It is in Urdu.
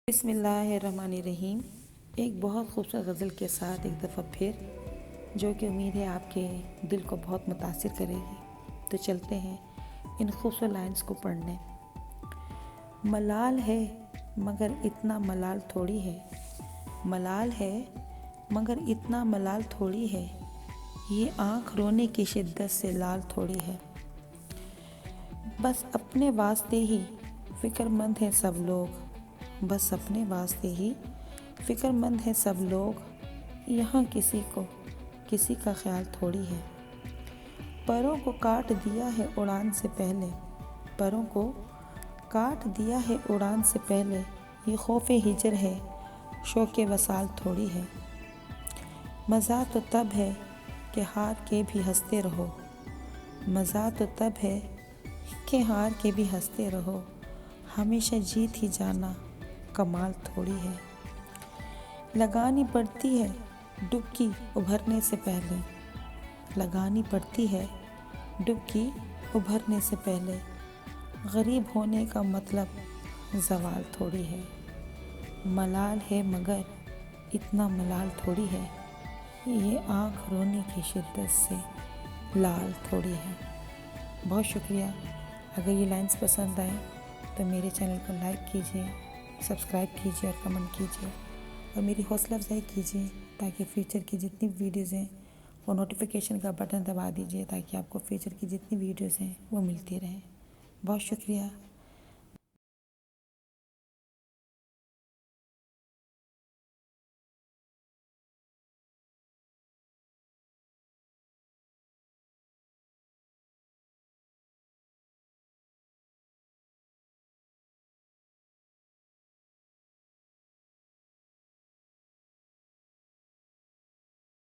بسم اللہ الرحمن الرحیم۔ ایک بہت خوبصورت غزل کے ساتھ ایک دفعہ پھر، جو کہ امید ہے آپ کے دل کو بہت متاثر کرے گی۔ تو چلتے ہیں ان خوبصورت لائنز کو پڑھنے۔ ملال ہے مگر اتنا ملال تھوڑی ہے، ملال ہے مگر اتنا ملال تھوڑی ہے، یہ آنکھ رونے کی شدت سے لال تھوڑی ہے۔ بس اپنے واسطے ہی فکر مند ہیں سب لوگ، بس اپنے واسطے ہی فکر مند ہیں سب لوگ، یہاں کسی کو کسی کا خیال تھوڑی ہے۔ پروں کو کاٹ دیا ہے اڑان سے پہلے، پروں کو کاٹ دیا ہے اڑان سے پہلے، یہ خوف ہجر ہے شوق وصال تھوڑی ہے۔ مزہ تو تب ہے کہ ہار کے بھی ہنستے رہو، مزہ تو تب ہے کہ ہار کے بھی ہنستے رہو، ہمیشہ جیت ہی جانا کمال تھوڑی ہے۔ لگانی پڑتی ہے ڈبکی ابھرنے سے پہلے، لگانی پڑتی ہے ڈبکی ابھرنے سے پہلے، غریب ہونے کا مطلب زوال تھوڑی ہے۔ ملال ہے مگر اتنا ملال تھوڑی ہے، یہ آنکھ رونے کی شدت سے لال تھوڑی ہے۔ بہت شکریہ۔ اگر یہ لائنز پسند آئیں تو میرے چینل کو لائک کیجیے، سبسکرائب کیجیے اور کمنٹ کیجیے، اور میری حوصلہ افزائی کیجیے تاکہ فیوچر کی جتنی ویڈیوز ہیں وہ نوٹیفیکیشن کا بٹن دبا دیجیے تاکہ آپ کو فیوچر کی جتنی ویڈیوز ہیں وہ ملتی رہیں۔ بہت شکریہ۔